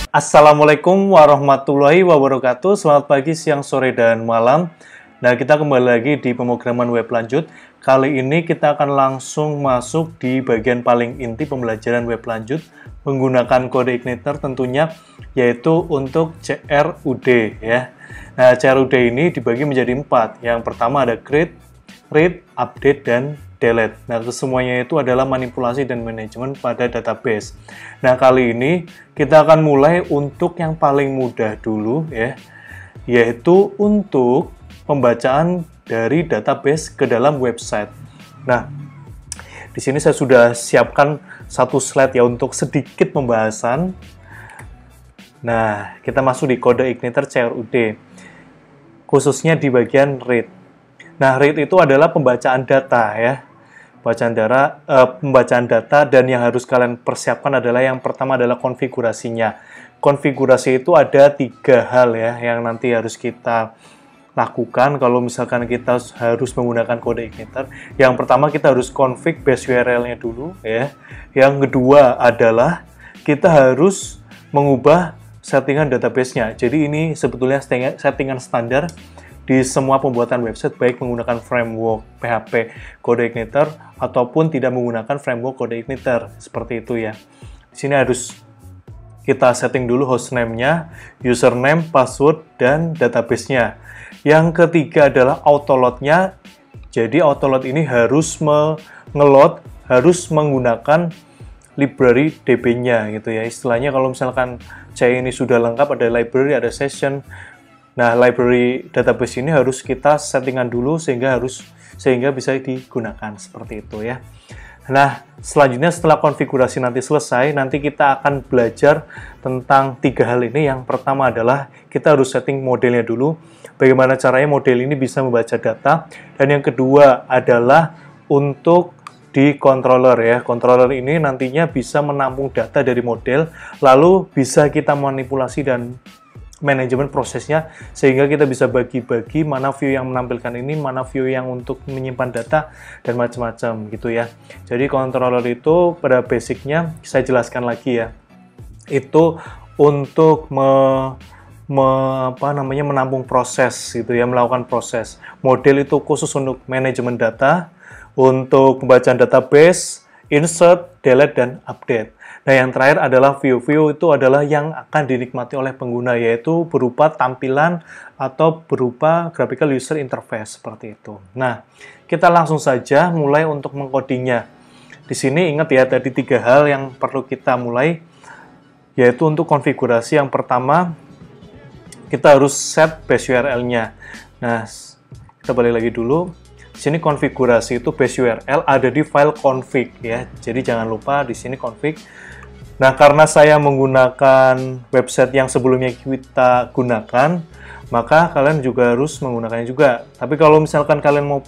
Assalamualaikum warahmatullahi wabarakatuh. Selamat pagi, siang, sore, dan malam. Nah, kita kembali lagi di pemrograman web lanjut. Kali ini kita akan langsung masuk di bagian paling inti pembelajaran web lanjut menggunakan kode igniter tentunya, yaitu untuk CRUD ya. Nah, CRUD ini dibagi menjadi 4. Yang pertama ada create, read, update, dan delete. Nah, kesemuanya itu adalah manipulasi dan manajemen pada database. Nah, kali ini kita akan mulai untuk yang paling mudah dulu ya, yaitu untuk pembacaan dari database ke dalam website. Nah, di sini saya sudah siapkan satu slide ya untuk sedikit pembahasan. Nah, kita masuk di kode igniter CRUD, khususnya di bagian read. Nah, read itu adalah pembacaan data ya. Pembacaan data, dan yang harus kalian persiapkan adalah yang pertama adalah konfigurasinya. Konfigurasi itu ada 3 hal ya yang nanti harus kita lakukan kalau misalkan kita harus menggunakan kode igniter. Yang pertama kita harus config base URL-nya dulu ya. Yang kedua adalah kita harus mengubah settingan database-nya. Jadi ini sebetulnya settingan standar di semua pembuatan website, baik menggunakan framework PHP kode igniter ataupun tidak menggunakan framework kode igniter, seperti itu ya. Di sini harus kita setting dulu hostname-nya, username, password, dan database-nya. Yang ketiga adalah autoload-nya. Jadi autoload ini harus mengeload, harus menggunakan library DB-nya gitu ya. Istilahnya kalau misalkan C ini sudah lengkap, ada library, ada session. Nah, library database ini harus kita settingan dulu sehingga bisa digunakan seperti itu ya. Nah, selanjutnya setelah konfigurasi nanti selesai, nanti kita akan belajar tentang 3 hal ini. Yang pertama adalah kita harus setting modelnya dulu. Bagaimana caranya model ini bisa membaca data. Dan yang kedua adalah untuk di controller ya. Controller ini nantinya bisa menampung data dari model, lalu bisa kita manipulasi dan manajemen prosesnya, sehingga kita bisa bagi-bagi mana view yang menampilkan ini, mana view yang untuk menyimpan data, dan macam-macam gitu ya. Jadi controller itu pada basicnya saya jelaskan lagi ya, itu untuk menampung proses gitu ya, melakukan proses. Model itu khusus untuk manajemen data, untuk pembacaan database, insert, delete, dan update. Nah, yang terakhir adalah view. Itu adalah yang akan dinikmati oleh pengguna, yaitu berupa tampilan atau berupa graphical user interface seperti itu. Nah, kita langsung saja mulai untuk mengcodingnya. Di sini ingat ya, tadi 3 hal yang perlu kita mulai, yaitu untuk konfigurasi. Yang pertama, kita harus set base URL-nya. Nah, kita balik lagi dulu. Di sini konfigurasi itu base URL ada di file config ya. Jadi jangan lupa di sini config. Nah, karena saya menggunakan website yang sebelumnya kita gunakan, maka kalian juga harus menggunakannya juga. Tapi kalau misalkan kalian mau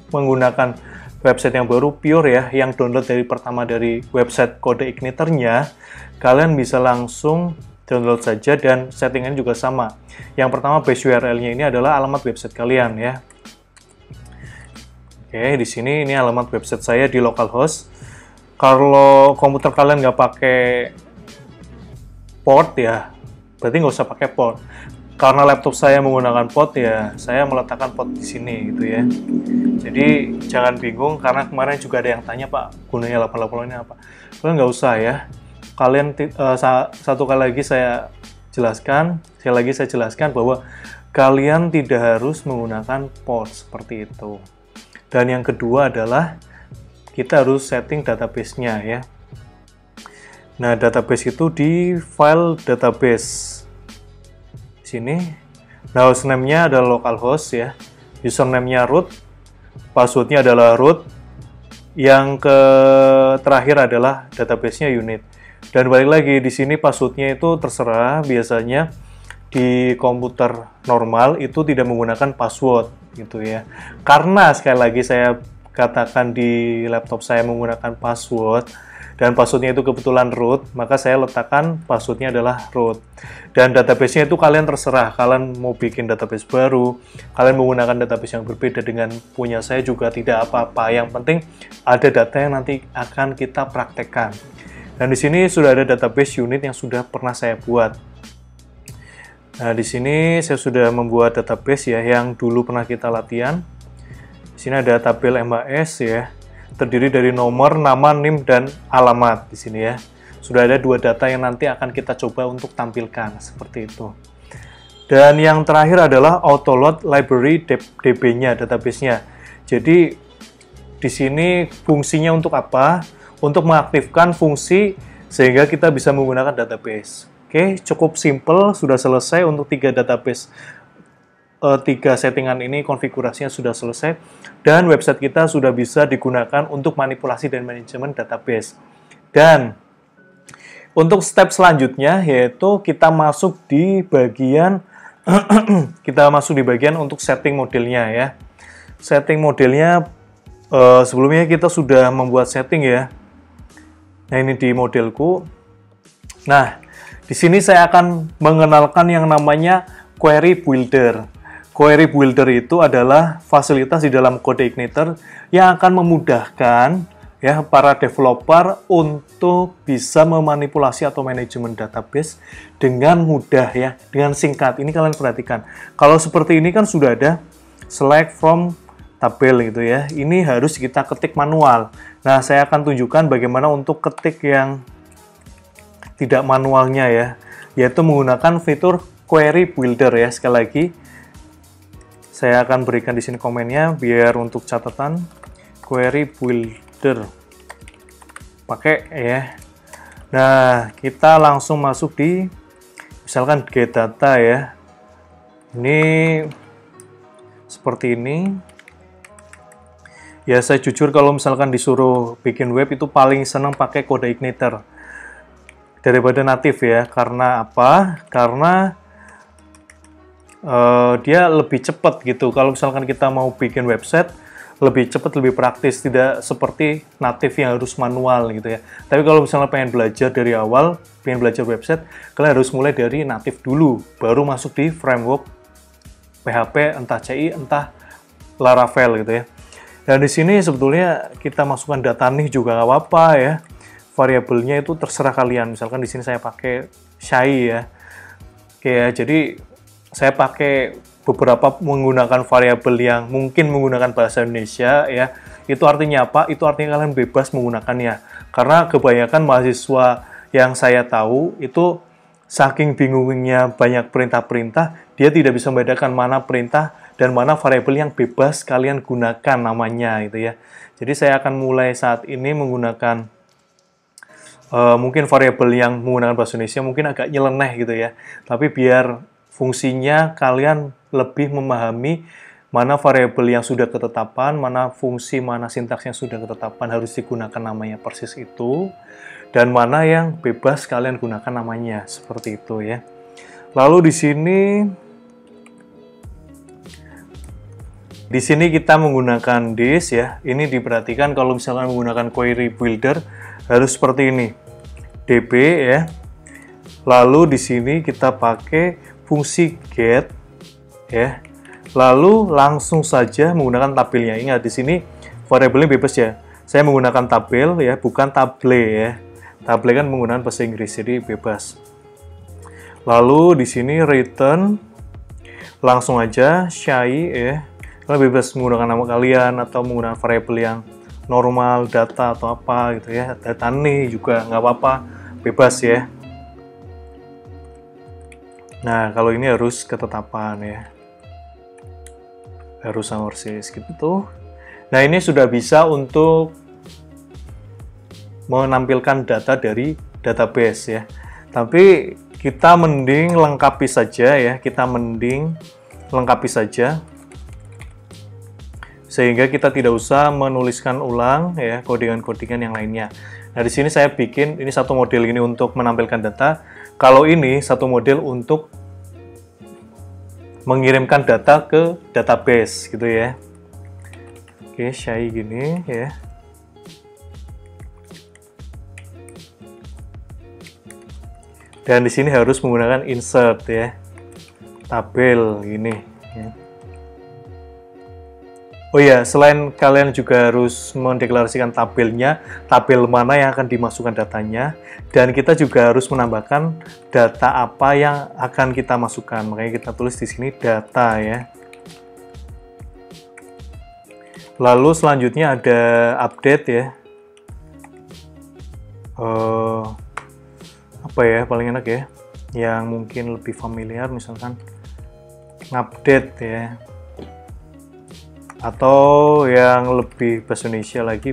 menggunakan website yang baru pure ya, yang download dari pertama dari website kode igniternya, kalian bisa langsung download saja dan settingannya juga sama. Yang pertama base URL-nya ini adalah alamat website kalian ya. Oke, di sini ini alamat website saya di localhost. Kalau komputer kalian nggak pakai port ya, berarti nggak usah pakai port. Karena laptop saya menggunakan port ya, saya meletakkan port di sini gitu ya. Jadi jangan bingung, karena kemarin juga ada yang tanya, Pak, gunanya 880 ini apa? Kalian nggak usah ya. Kalian satu kali lagi saya jelaskan, bahwa kalian tidak harus menggunakan port seperti itu. Dan yang kedua adalah kita harus setting database-nya ya. Nah, database itu di file database. Di sini. Nah, hostname-nya adalah localhost ya. Username-nya root. Password-nya adalah root. Yang terakhir adalah database-nya unit. Dan balik lagi di sini password-nya itu terserah, biasanya di komputer normal itu tidak menggunakan password gitu ya. Karena sekali lagi saya katakan di laptop saya menggunakan password dan passwordnya itu kebetulan root, maka saya letakkan passwordnya adalah root. Dan database-nya itu kalian terserah, kalian mau bikin database baru, kalian menggunakan database yang berbeda dengan punya saya juga tidak apa-apa. Yang penting ada data yang nanti akan kita praktekkan. Dan di sini sudah ada database unit yang sudah pernah saya buat. Nah, di sini saya sudah membuat database ya yang dulu pernah kita latihan. Di sini ada tabel MAS ya, terdiri dari nomor, nama, NIM, dan alamat di sini ya. Sudah ada 2 data yang nanti akan kita coba untuk tampilkan seperti itu. Dan yang terakhir adalah autoload library DB-nya, database-nya. Jadi di sini fungsinya untuk apa? Untuk mengaktifkan fungsi sehingga kita bisa menggunakan database. Oke, cukup simple, sudah selesai untuk 3 database. 3 settingan ini konfigurasinya sudah selesai dan website kita sudah bisa digunakan untuk manipulasi dan manajemen database. Dan untuk step selanjutnya yaitu kita masuk di bagian untuk setting modelnya ya. Setting modelnya sebelumnya kita sudah membuat setting ya. Nah, ini di modelku. Nah, di sini saya akan mengenalkan yang namanya Query Builder. Query Builder itu adalah fasilitas di dalam CodeIgniter yang akan memudahkan ya para developer untuk bisa memanipulasi atau manajemen database dengan mudah ya, dengan singkat. Ini kalian perhatikan. Kalau seperti ini kan sudah ada select from tabel gitu ya. Ini harus kita ketik manual. Nah, saya akan tunjukkan bagaimana untuk ketik yang tidak manualnya ya, yaitu menggunakan fitur Query Builder ya. Sekali lagi, saya akan berikan di sini komennya biar untuk catatan Query Builder pakai ya. Nah, kita langsung masuk di misalkan get data ya. Ini seperti ini. Ya, saya jujur kalau misalkan disuruh bikin web itu paling senang pakai CodeIgniter daripada native ya. Karena apa? Karena dia lebih cepat gitu. Kalau misalkan kita mau bikin website, lebih cepat, lebih praktis, tidak seperti native yang harus manual gitu ya. Tapi kalau misalnya pengen belajar dari awal, pengen belajar website, kalian harus mulai dari native dulu, baru masuk di framework PHP, entah CI, entah Laravel gitu ya. Dan di sini sebetulnya kita masukkan data nih juga nggak apa-apa ya. Variabelnya itu terserah kalian. Misalkan di sini saya pakai Shai ya. Oke ya, jadi saya pakai beberapa menggunakan variabel yang mungkin menggunakan bahasa Indonesia ya. Itu artinya apa? Itu artinya kalian bebas menggunakannya. Karena kebanyakan mahasiswa yang saya tahu itu saking bingungnya banyak perintah-perintah, dia tidak bisa membedakan mana perintah dan mana variabel yang bebas kalian gunakan namanya gitu ya. Jadi saya akan mulai saat ini menggunakan mungkin variabel yang menggunakan bahasa Indonesia mungkin agak nyeleneh gitu ya. Tapi biar fungsinya kalian lebih memahami mana variabel yang sudah ketetapan, mana fungsi, mana sintaks yang sudah ketetapan harus digunakan namanya persis itu, dan mana yang bebas kalian gunakan namanya, seperti itu ya. Lalu di sini kita menggunakan this ya. Ini diperhatikan kalau misalkan menggunakan Query Builder harus seperti ini. DB ya. Lalu di sini kita pakai fungsi get ya. Lalu langsung saja menggunakan tabelnya. Ingat di sini variabelnya bebas ya. Saya menggunakan tabel ya, bukan table ya. Table kan menggunakan bahasa Inggris, jadi bebas. Lalu di sini return langsung aja Shai ya. Kalian bebas menggunakan nama kalian atau menggunakan variabel yang normal, data atau apa gitu ya. Data nih juga nggak apa-apa, bebas ya. Nah, kalau ini harus ketetapan ya. Harus sama persis gitu. Nah, ini sudah bisa untuk menampilkan data dari database ya. Tapi kita mending lengkapi saja ya. Sehingga kita tidak usah menuliskan ulang ya kodingan-kodingan yang lainnya. Nah, di sini saya bikin ini satu model ini untuk menampilkan data. Kalau ini satu model untuk mengirimkan data ke database gitu ya. Oke, Shai gini ya. Dan di sini harus menggunakan insert ya. Tabel gini ya. Oh iya, selain kalian juga harus mendeklarasikan tabelnya, tabel mana yang akan dimasukkan datanya, dan kita juga harus menambahkan data apa yang akan kita masukkan. Makanya kita tulis di sini data ya. Lalu selanjutnya ada update ya. Apa ya paling enak ya? Yang mungkin lebih familiar misalkan update ya. Atau yang lebih bahasa Indonesia lagi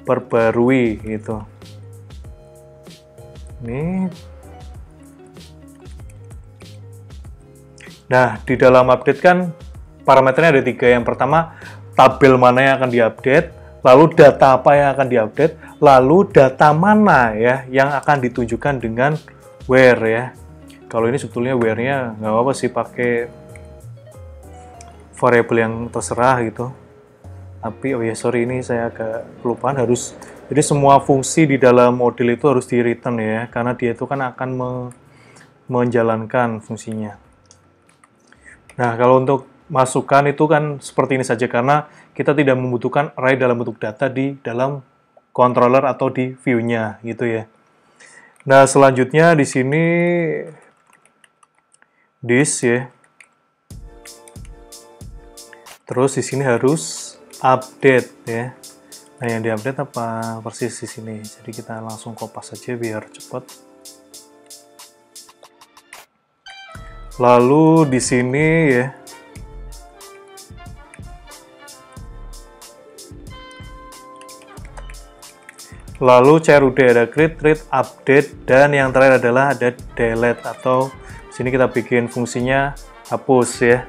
perbarui gitu. Ini. Nah, di dalam update kan parameternya ada 3. Yang pertama, tabel mana yang akan diupdate, lalu data apa yang akan diupdate, lalu data mana ya yang akan ditunjukkan dengan where ya. Kalau ini sebetulnya where-nya nggak apa-apa sih, pakai variabel yang terserah gitu. Tapi oh ya sorry, ini saya agak kelupaan, harus jadi semua fungsi di dalam model itu harus di return ya, karena dia itu kan akan menjalankan fungsinya. Nah, kalau untuk masukan itu kan seperti ini saja, karena kita tidak membutuhkan array dalam bentuk data di dalam controller atau di view-nya gitu ya. Nah, selanjutnya di sini this ya. Terus di sini harus update ya. Nah, yang diupdate apa persis di sini. Jadi kita langsung kopas saja biar cepat. Lalu di sini ya. Lalu CRUD ada create, read, update, dan yang terakhir adalah ada delete, atau sini kita bikin fungsinya hapus ya.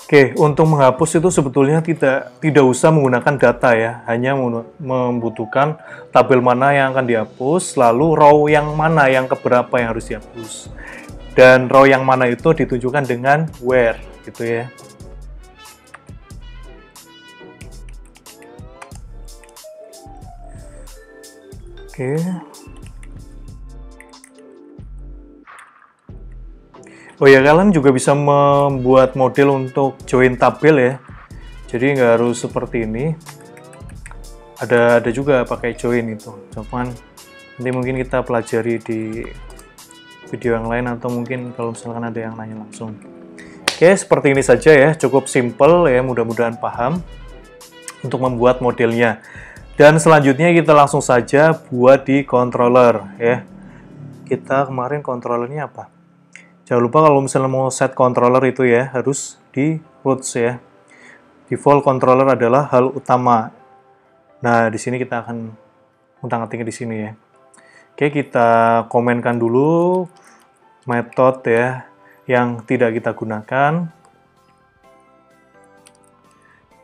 Oke, untuk menghapus itu sebetulnya tidak usah menggunakan data ya, hanya membutuhkan tabel mana yang akan dihapus, lalu row yang mana yang keberapa yang harus dihapus, dan row yang mana itu ditunjukkan dengan where gitu ya. Oke. Oh ya, kalian juga bisa membuat model untuk join tabel ya. Jadi nggak harus seperti ini. Ada juga pakai join itu. Cuman nanti mungkin kita pelajari di video yang lain, atau mungkin kalau misalkan ada yang nanya langsung. Oke, seperti ini saja ya. Cukup simple ya, mudah-mudahan paham untuk membuat modelnya. Dan selanjutnya kita langsung saja buat di controller ya. Kita kemarin controllernya apa? Jangan lupa kalau misalnya mau set controller itu ya, harus di roots ya. Default controller adalah hal utama. Nah, di sini kita akan utak-atiknya di sini ya. Oke, kita komenkan dulu metode ya yang tidak kita gunakan.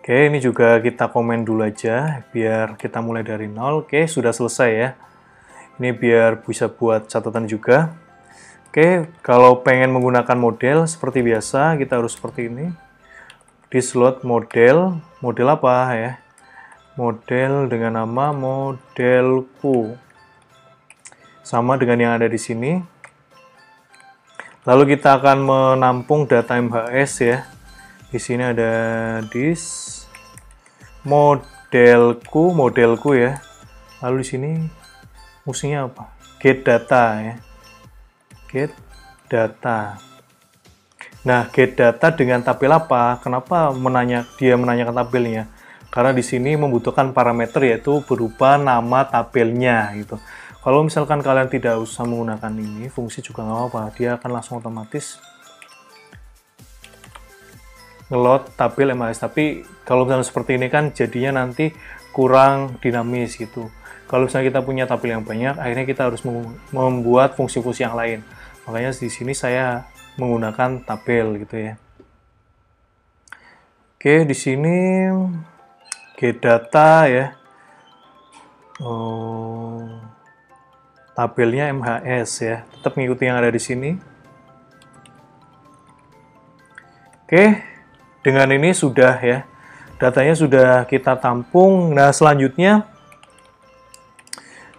Oke, ini juga kita komen dulu aja biar kita mulai dari nol. Oke, sudah selesai ya. Ini biar bisa buat catatan juga. Oke, kalau pengen menggunakan model seperti biasa, kita harus seperti ini. Di slot model, model apa ya? Model dengan nama modelku. Sama dengan yang ada di sini. Lalu kita akan menampung data MHS ya. Di sini ada this modelku ya. Lalu di sini fungsinya apa? Get data ya. Get data. Nah, get data dengan tabel apa? Kenapa dia menanyakan tabelnya? Karena di sini membutuhkan parameter yaitu berupa nama tabelnya gitu. Kalau misalkan kalian tidak usah menggunakan ini, fungsi juga nggak apa-apa. Dia akan langsung otomatis nge-load tabel MHS. Tapi kalau misalnya seperti ini kan jadinya nanti kurang dinamis gitu. Kalau misalnya kita punya tabel yang banyak, akhirnya kita harus membuat fungsi-fungsi yang lain. Makanya di sini saya menggunakan tabel gitu ya. Oke, di sini get data ya. Tabelnya MHS ya. Tetap mengikuti yang ada di sini. Oke, dengan ini sudah ya. Datanya sudah kita tampung. Nah, selanjutnya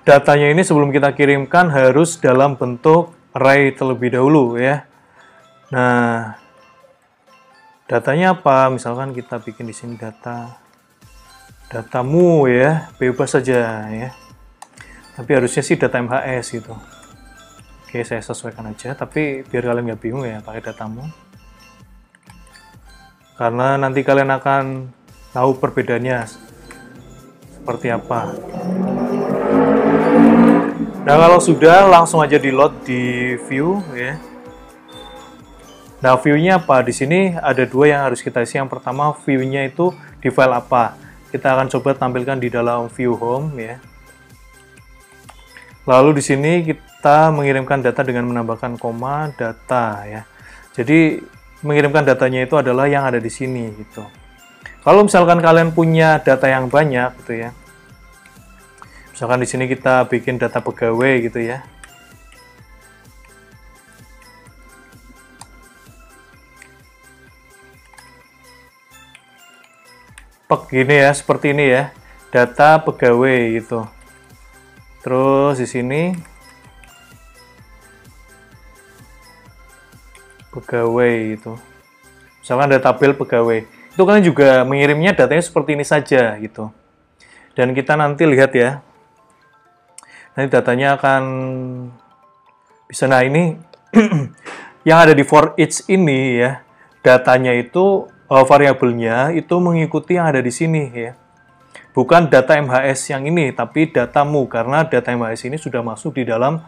datanya ini sebelum kita kirimkan harus dalam bentuk array terlebih dahulu ya. Nah, Datanya apa? Misalkan kita bikin di sini datamu ya, bebas saja ya. Tapi harusnya sih data MHS gitu. Oke, saya sesuaikan aja, tapi biar kalian nggak bingung ya pakai datamu. Karena nanti kalian akan tahu perbedaannya seperti apa. Nah, kalau sudah langsung aja di load di view ya. Nah, view-nya apa? Di sini ada dua yang harus kita isi. Yang pertama, view-nya itu di file apa? Kita akan coba tampilkan di dalam view home ya. Lalu di sini kita mengirimkan data dengan menambahkan koma data ya. Jadi mengirimkan datanya itu adalah yang ada di sini gitu. Kalau misalkan kalian punya data yang banyak gitu ya. Misalkan di sini kita bikin data pegawai gitu ya. Gini ya, seperti ini ya, data pegawai gitu. Terus di sini pegawai gitu. Misalkan ada tabel pegawai. Itu kalian juga mengirimnya datanya seperti ini saja gitu. Dan kita nanti lihat ya. Nanti datanya akan bisa, nah ini yang ada di for each ini ya, datanya itu variabelnya itu mengikuti yang ada di sini ya. Bukan data MHS yang ini, tapi datamu, karena data MHS ini sudah masuk di dalam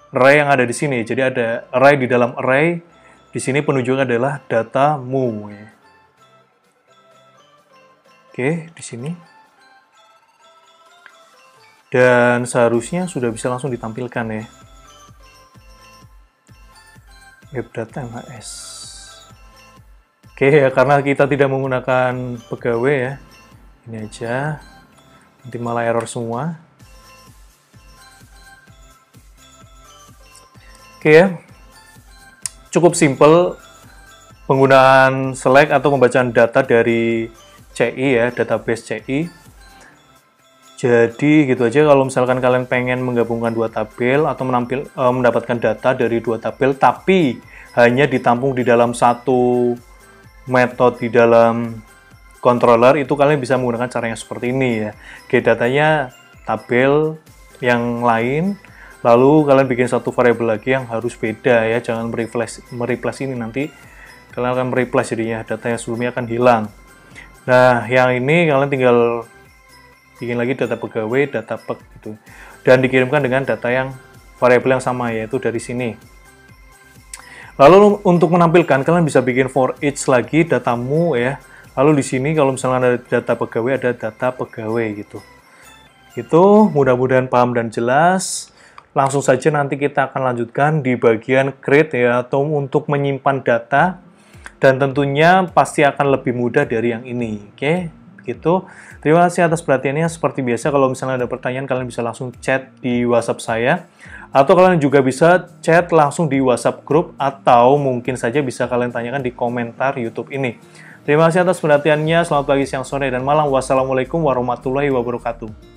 array yang ada di sini. Jadi ada array di dalam array, di sini penunjuknya adalah datamu ya. Oke, di sini. Dan seharusnya sudah bisa langsung ditampilkan ya. Web data MHS. Oke ya, karena kita tidak menggunakan pegawai ya. Ini aja. Nanti malah error semua. Oke ya. Cukup simple penggunaan select atau pembacaan data dari CI ya, database CI. Jadi gitu aja. Kalau misalkan kalian pengen menggabungkan dua tabel atau mendapatkan data dari dua tabel tapi hanya ditampung di dalam satu metode di dalam controller, itu kalian bisa menggunakan cara yang seperti ini ya. Get datanya tabel yang lain, lalu kalian bikin satu variabel lagi yang harus beda ya, jangan mereplace ini, nanti kalian akan mereplace jadinya data yang sebelumnya akan hilang. Nah, yang ini kalian tinggal bikin lagi data pegawai, data peg gitu, dan dikirimkan dengan data yang variabel yang sama, yaitu dari sini. Lalu untuk menampilkan kalian bisa bikin for each lagi datamu ya. Lalu di sini kalau misalnya ada data pegawai, ada data pegawai gitu. Itu mudah-mudahan paham dan jelas. Langsung saja nanti kita akan lanjutkan di bagian create ya, atau untuk menyimpan data, dan tentunya pasti akan lebih mudah dari yang ini. Oke, begitu. Terima kasih atas perhatiannya. Seperti biasa, kalau misalnya ada pertanyaan, kalian bisa langsung chat di WhatsApp saya, atau kalian juga bisa chat langsung di WhatsApp group, atau mungkin saja bisa kalian tanyakan di komentar YouTube ini. Terima kasih atas perhatiannya. Selamat pagi, siang, sore, dan malam. Wassalamualaikum warahmatullahi wabarakatuh.